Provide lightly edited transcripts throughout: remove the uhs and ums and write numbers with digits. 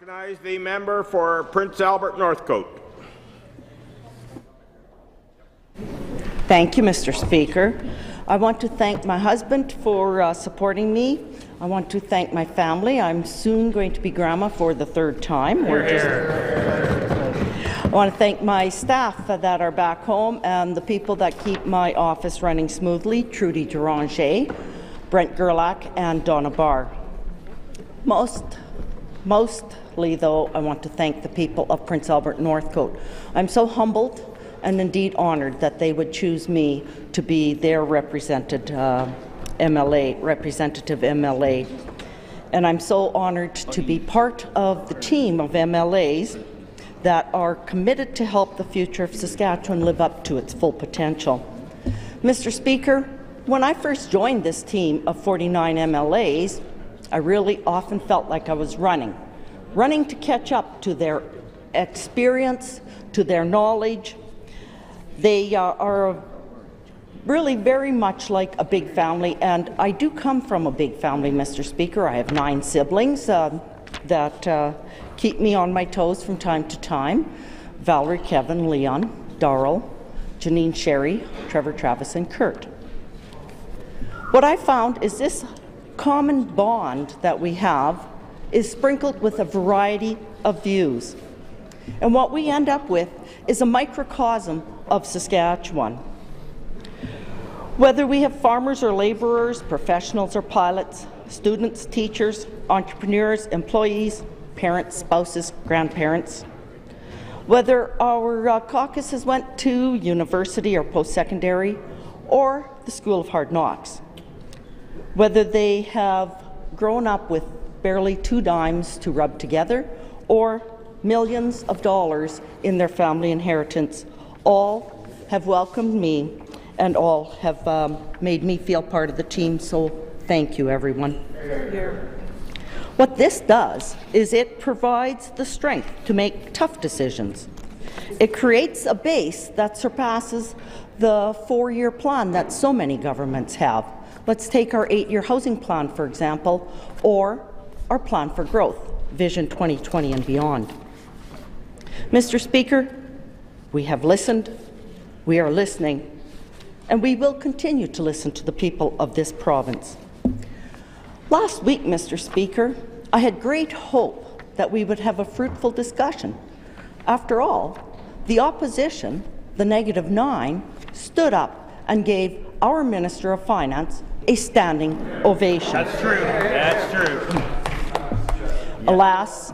Recognize the member for Prince Albert Northcote. Thank you, Mr. Speaker. I want to thank my husband for supporting me. I want to thank my family. I'm soon going to be grandma for the third time. I want to thank my staff that are back home and the people that keep my office running smoothly, Trudy Deranger, Brent Gerlach, and Donna Barr. Mostly, though, I want to thank the people of Prince Albert Northcote. I'm so humbled and indeed honoured that they would choose me to be their representative MLA. And I'm so honoured to be part of the team of MLAs that are committed to help the future of Saskatchewan live up to its full potential. Mr. Speaker, when I first joined this team of 49 MLAs, I really often felt like I was running to catch up to their experience, to their knowledge. They are really very much like a big family, and I do come from a big family, Mr. Speaker. I have 9 siblings that keep me on my toes from time to time. Valerie, Kevin, Leon, Darrell, Janine, Sherry, Trevor, Travis, and Kurt. What I found is this common bond that we have is sprinkled with a variety of views. And what we end up with is a microcosm of Saskatchewan. Whether we have farmers or labourers, professionals or pilots, students, teachers, entrepreneurs, employees, parents, spouses, grandparents, whether our caucuses went to university or post-secondary or the School of Hard Knocks, whether they have grown up with barely 2 dimes to rub together or millions of dollars in their family inheritance, all have welcomed me and all have made me feel part of the team, so thank you, everyone. What this does is it provides the strength to make tough decisions. It creates a base that surpasses the 4-year plan that so many governments have. Let's take our 8-year housing plan, for example, or our plan for growth, Vision 2020 and beyond. Mr. Speaker, we have listened, we are listening, and we will continue to listen to the people of this province. Last week, Mr. Speaker, I had great hope that we would have a fruitful discussion. After all, the opposition, the -9, stood up and gave our Minister of Finance a standing ovation. That's true. That's true. Alas,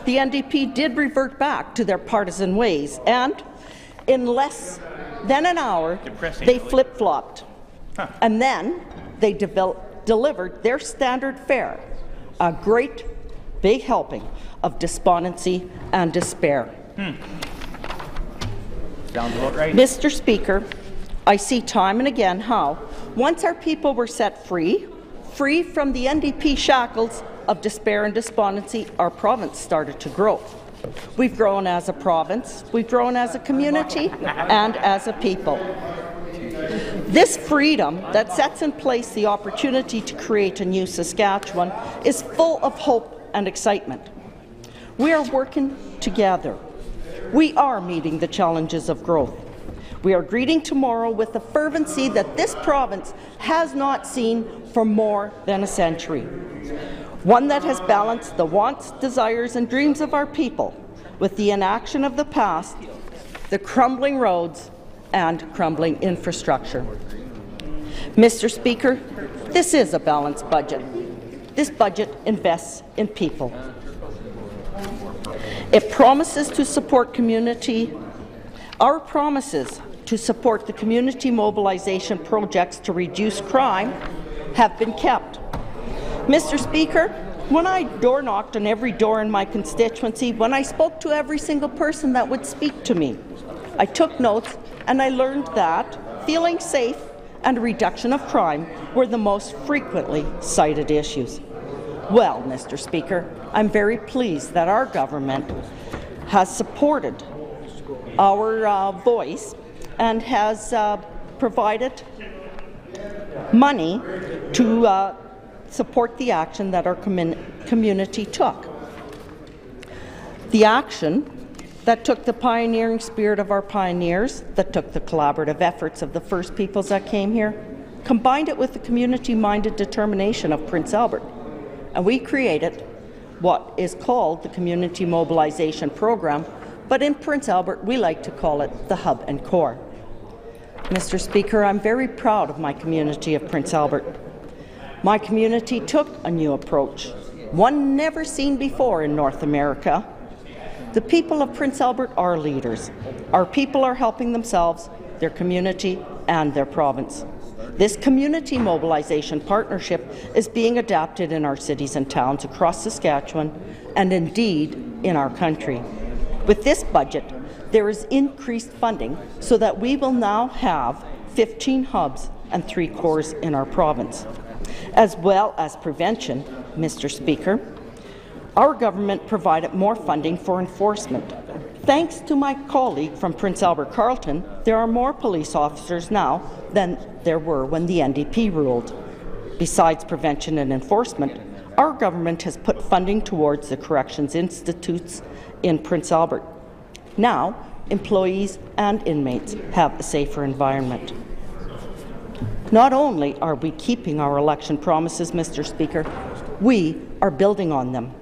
the NDP did revert back to their partisan ways, and in less than an hour, they flip-flopped. And then they delivered their standard fare, a great big helping of despondency and despair. Sounds about right. Mr. Speaker, I see time and again how, once our people were set free from the NDP shackles of despair and despondency, our province started to grow. We've grown as a province, we've grown as a community, and as a people. This freedom that sets in place the opportunity to create a new Saskatchewan is full of hope and excitement. We are working together. We are meeting the challenges of growth. We are greeting tomorrow with a fervency that this province has not seen for more than a century. One that has balanced the wants, desires and dreams of our people with the inaction of the past, the crumbling roads and crumbling infrastructure. Mr. Speaker, this is a balanced budget. This budget invests in people. It promises to support community. Our promises to support the community mobilization projects to reduce crime have been kept. Mr. Speaker, when I door-knocked on every door in my constituency, when I spoke to every single person that would speak to me, I took notes and I learned that feeling safe and a reduction of crime were the most frequently cited issues. Well, Mr. Speaker, I'm very pleased that our government has supported our voice and has provided money to support the action that our community took. The action that took the pioneering spirit of our pioneers, that took the collaborative efforts of the First Peoples that came here, combined it with the community-minded determination of Prince Albert, and we created what is called the Community Mobilization Program, but in Prince Albert we like to call it the Hub and Core. Mr. Speaker, I'm very proud of my community of Prince Albert. My community took a new approach, one never seen before in North America. The people of Prince Albert are leaders. Our people are helping themselves, their community, and their province. This community mobilization partnership is being adapted in our cities and towns across Saskatchewan and indeed in our country. With this budget, there is increased funding so that we will now have 15 hubs and 3 cores in our province. As well as prevention, Mr. Speaker, our government provided more funding for enforcement. Thanks to my colleague from Prince Albert Carleton, there are more police officers now than there were when the NDP ruled. Besides prevention and enforcement, our government has put funding towards the corrections institutes in Prince Albert. Now, employees and inmates have a safer environment. Not only are we keeping our election promises, Mr. Speaker, we are building on them.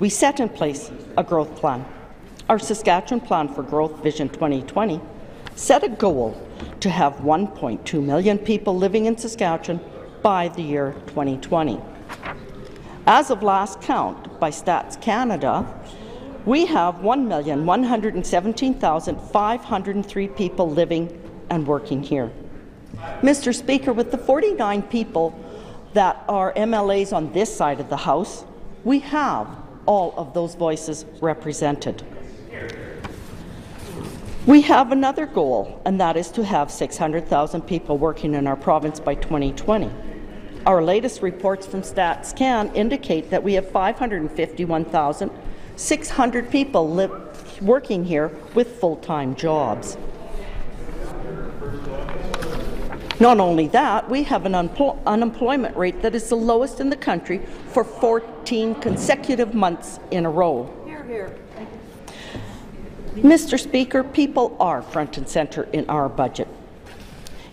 We set in place a growth plan. Our Saskatchewan Plan for Growth Vision 2020 set a goal to have 1.2 million people living in Saskatchewan by the year 2020. As of last count by Stats Canada, we have 1,117,503 people living and working here. Mr. Speaker, with the 49 people that are MLAs on this side of the House, we have all of those voices represented. We have another goal, and that is to have 600,000 people working in our province by 2020. Our latest reports from StatsCan indicate that we have 551,600 people working here with full-time jobs. Not only that, we have an unemployment rate that is the lowest in the country for 14 consecutive months in a row. Hear, hear. Mr. Speaker, people are front and centre in our budget.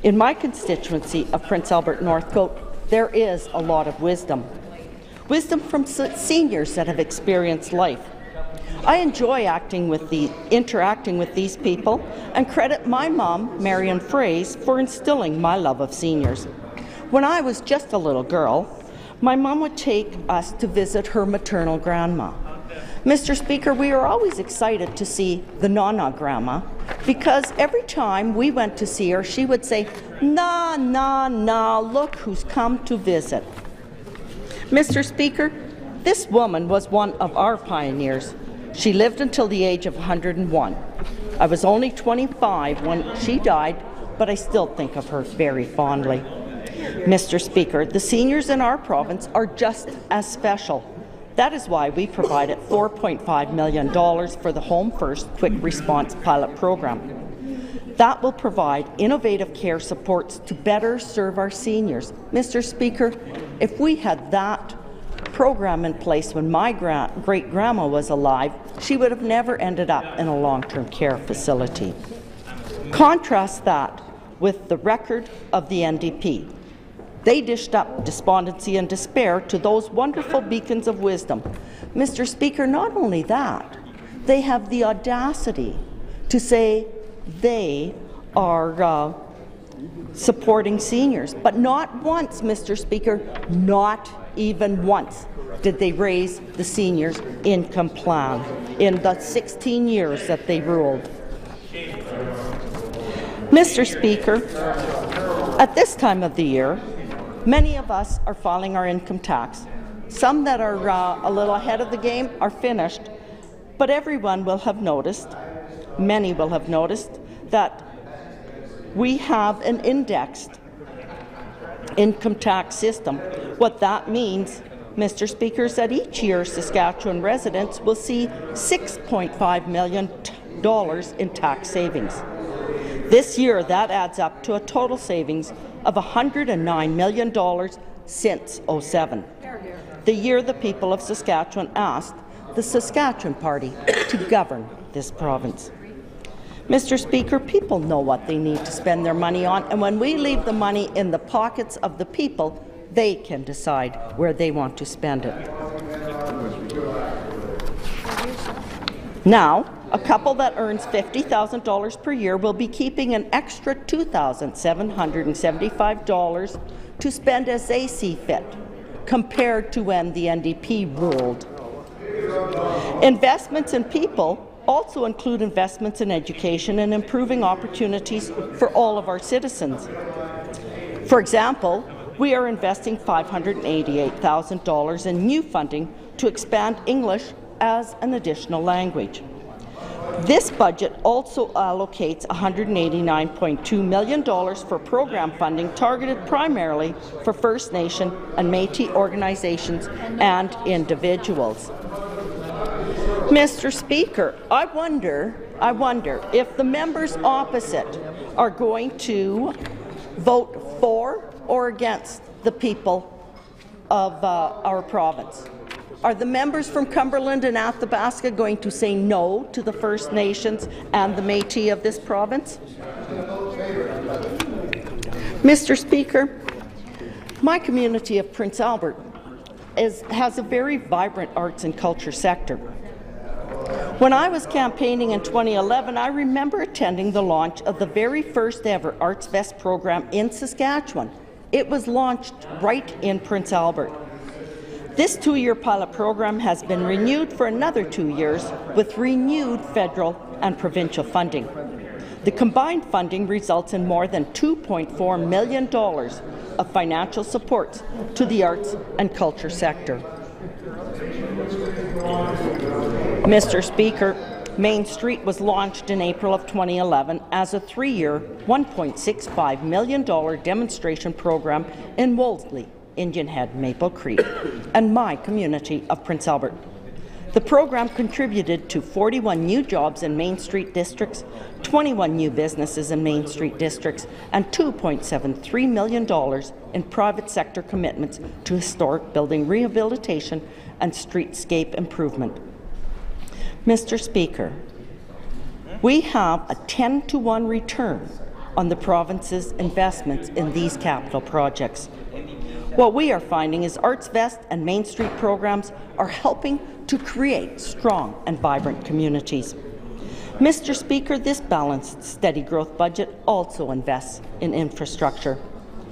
In my constituency of Prince Albert Northcote, there is a lot of wisdom. Wisdom from seniors that have experienced life. I enjoy interacting with these people and credit my mom, Marion Fraze, for instilling my love of seniors. When I was just a little girl, my mom would take us to visit her maternal grandma. Mr. Speaker, we were always excited to see the Nana grandma because every time we went to see her, she would say, "Na, na, na, look who's come to visit." Mr. Speaker, this woman was one of our pioneers. She lived until the age of 101. I was only 25 when she died, but I still think of her very fondly. Mr. Speaker, the seniors in our province are just as special. That is why we provided $4.5 million for the Home First Quick Response Pilot Program. That will provide innovative care supports to better serve our seniors. Mr. Speaker, if we had that program in place when my great-grandma was alive, she would have never ended up in a long-term care facility. Contrast that with the record of the NDP. They dished up despondency and despair to those wonderful beacons of wisdom. Mr. Speaker, not only that, they have the audacity to say they are supporting seniors, but not once, Mr. Speaker, not even once did they raise the seniors' income plan in the 16 years that they ruled. Mr. Speaker, at this time of the year, many of us are filing our income tax. Some that are a little ahead of the game are finished, but everyone will have noticed, many will have noticed, that we have an indexed income tax system. What that means, Mr. Speaker, is that each year Saskatchewan residents will see $6.5 million in tax savings. This year, that adds up to a total savings of $109 million since '07, the year the people of Saskatchewan asked the Saskatchewan Party to govern this province. Mr. Speaker, people know what they need to spend their money on, and when we leave the money in the pockets of the people, they can decide where they want to spend it. Now, a couple that earns $50,000 per year will be keeping an extra $2,775 to spend as they see fit, compared to when the NDP ruled. Investments in people also include investments in education and improving opportunities for all of our citizens. For example, we are investing $588,000 in new funding to expand English as an additional language. This budget also allocates $189.2 million for program funding targeted primarily for First Nation and Métis organizations and individuals. Mr. Speaker, I wonder if the members opposite are going to vote for or against the people of our province. Are the members from Cumberland and Athabasca going to say no to the First Nations and the Métis of this province? Mr. Speaker, my community of Prince Albert has a very vibrant arts and culture sector. When I was campaigning in 2011, I remember attending the launch of the very first ever Arts Fest program in Saskatchewan. It was launched right in Prince Albert. This 2-year pilot program has been renewed for another 2 years with renewed federal and provincial funding. The combined funding results in more than $2.4 million of financial supports to the arts and culture sector. Mr. Speaker, Main Street was launched in April of 2011 as a 3-year, $1.65 million demonstration program in Wolseley, Indian Head, Maple Creek, and my community of Prince Albert. The program contributed to 41 new jobs in Main Street districts, 21 new businesses in Main Street districts, and $2.73 million in private sector commitments to historic building rehabilitation and streetscape improvement. Mr. Speaker, we have a 10-to-1 return on the province's investments in these capital projects. What we are finding is Arts Fest and Main Street programs are helping to create strong and vibrant communities. Mr. Speaker, this balanced, steady growth budget also invests in infrastructure.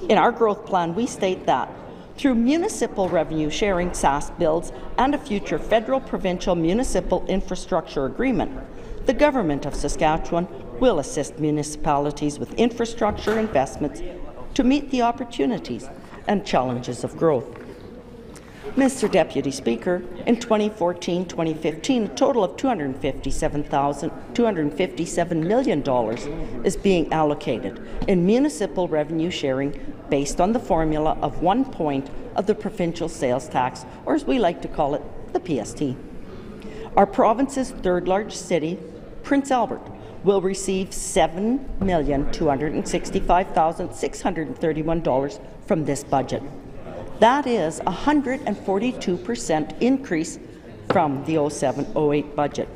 In our growth plan, we state that through municipal revenue sharing SAS bills and a future federal-provincial municipal infrastructure agreement, the Government of Saskatchewan will assist municipalities with infrastructure investments to meet the opportunities and challenges of growth. Mr. Deputy Speaker, in 2014-2015, a total of $257 million is being allocated in municipal revenue sharing based on the formula of 1 point of the provincial sales tax, or as we like to call it, the PST. Our province's third-largest city, Prince Albert, will receive $7,265,631 from this budget. That is a 142% increase from the 07-08 budget.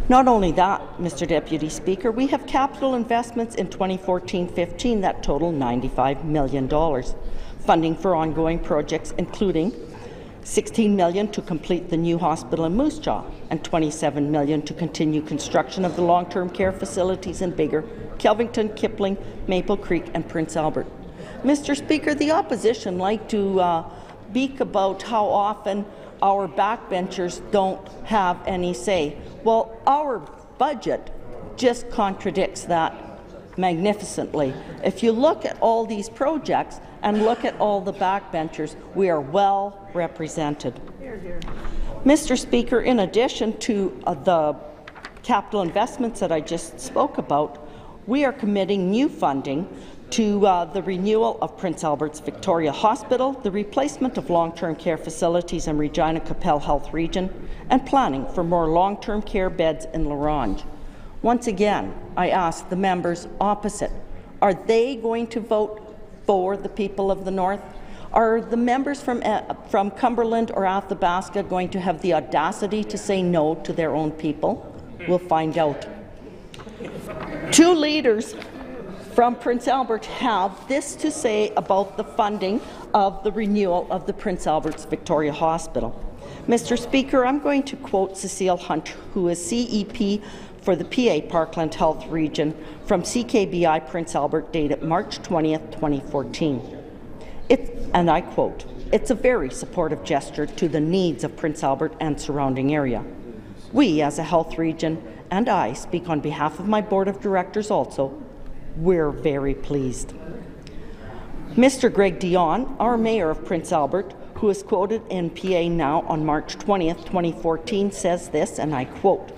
Not only that, Mr. Deputy Speaker, we have capital investments in 2014-15 that total $95 million. Funding for ongoing projects including $16 million to complete the new hospital in Moose Jaw and $27 million to continue construction of the long-term care facilities in Biggar, Kelvington, Kipling, Maple Creek and Prince Albert. Mr. Speaker, the opposition like to speak about how often our backbenchers don't have any say. Well, our budget just contradicts that magnificently. If you look at all these projects and look at all the backbenchers, we are well represented. Mr. Speaker, in addition to the capital investments that I just spoke about, we are committing new funding to the renewal of Prince Albert's Victoria Hospital, the replacement of long-term care facilities in Regina-Capel Health Region, and planning for more long-term care beds in La Ronge. Once again, I ask the members opposite, are they going to vote for the people of the North? Are the members from Cumberland or Athabasca going to have the audacity to say no to their own people? We'll find out. Two leaders from Prince Albert have this to say about the funding of the renewal of the Prince Albert's Victoria Hospital. Mr. Speaker, I'm going to quote Cecile Hunt, who is CEP for the PA Parkland Health Region from CKBI Prince Albert, dated March 20th, 2014. And I quote, "It's a very supportive gesture to the needs of Prince Albert and surrounding area. We, as a health region, and I speak on behalf of my board of directors also, we're very pleased." Mr. Greg Dion, our mayor of Prince Albert, who is quoted in PA Now on March 20th, 2014, says this, and I quote,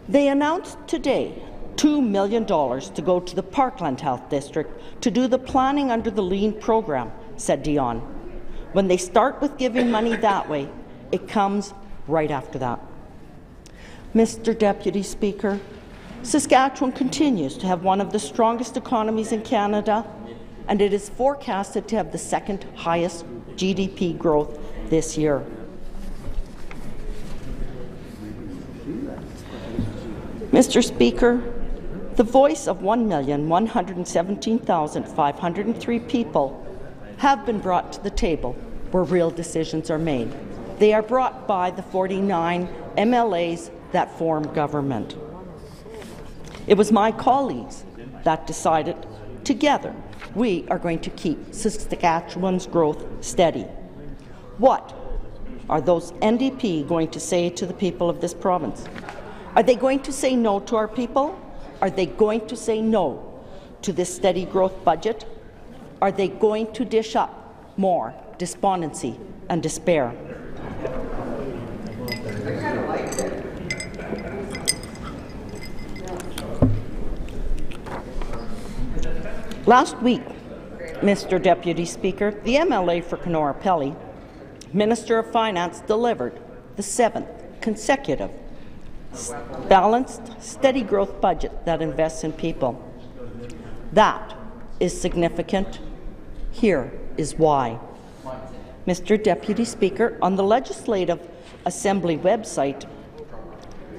"They announced today $2 million to go to the Parkland Health District to do the planning under the LEAN program," said Dion. "When they start with giving money that way, it comes right after that." Mr. Deputy Speaker, Saskatchewan continues to have one of the strongest economies in Canada, and it is forecasted to have the second highest GDP growth this year. Mr. Speaker, the voice of 1,117,503 people have been brought to the table where real decisions are made. They are brought by the 49 MLAs that form government. It was my colleagues that decided, together, we are going to keep Saskatchewan's growth steady. What are those NDP going to say to the people of this province? Are they going to say no to our people? Are they going to say no to this steady growth budget? Are they going to dish up more despondency and despair? Last week, Mr. Deputy Speaker, the MLA for Kenora Pelly, Minister of Finance, delivered the 7th consecutive balanced, steady growth budget that invests in people. That is significant. Here is why. Mr. Deputy Speaker, on the Legislative Assembly website,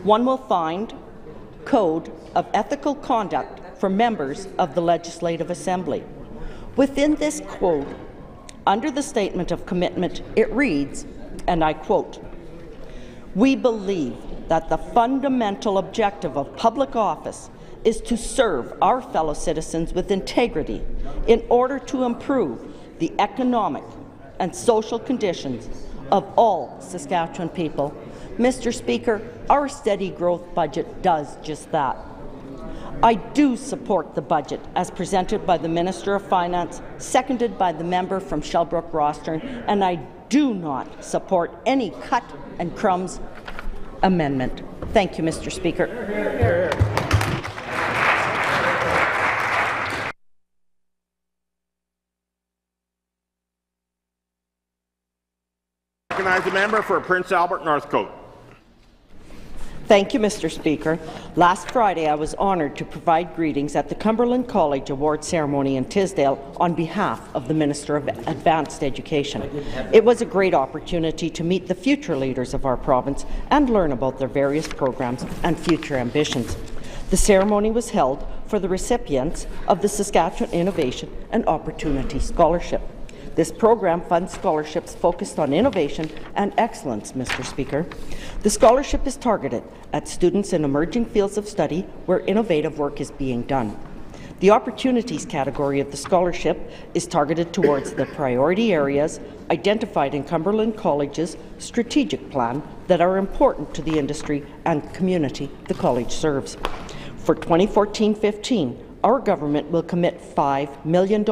one will find Code of Ethical Conduct for members of the Legislative Assembly. Within this code, under the Statement of Commitment, it reads, and I quote, "We believe that the fundamental objective of public office is to serve our fellow citizens with integrity in order to improve the economic and social conditions of all Saskatchewan people." Mr. Speaker, our steady growth budget does just that. I do support the budget as presented by the Minister of Finance, seconded by the member from Shelbrook-Rostern, and I do not support any cut and crumbs amendment. Thank you, Mr. Speaker. Recognize the member for Prince Albert Northcote. Thank you, Mr. Speaker. Last Friday, I was honoured to provide greetings at the Cumberland College Award Ceremony in Tisdale on behalf of the Minister of Advanced Education. It was a great opportunity to meet the future leaders of our province and learn about their various programs and future ambitions. The ceremony was held for the recipients of the Saskatchewan Innovation and Opportunity Scholarship. This program funds scholarships focused on innovation and excellence, Mr. Speaker. The scholarship is targeted at students in emerging fields of study where innovative work is being done. The opportunities category of the scholarship is targeted towards the priority areas identified in Cumberland College's strategic plan that are important to the industry and community the college serves. For 2014-15, our government will commit $5 million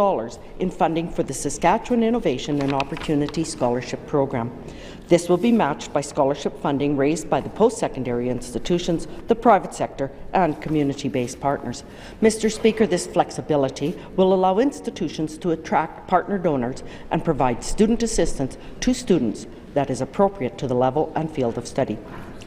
in funding for the Saskatchewan Innovation and Opportunity Scholarship Program. This will be matched by scholarship funding raised by the post-secondary institutions, the private sector, and community-based partners. Mr. Speaker, this flexibility will allow institutions to attract partner donors and provide student assistance to students that is appropriate to the level and field of study.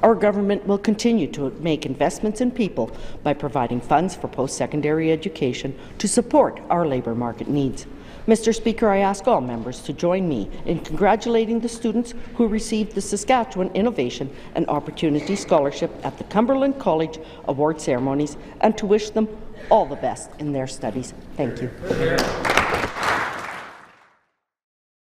Our government will continue to make investments in people by providing funds for post-secondary education to support our labour market needs. Mr. Speaker, I ask all members to join me in congratulating the students who received the Saskatchewan Innovation and Opportunity Scholarship at the Cumberland College Award ceremonies and to wish them all the best in their studies. Thank you.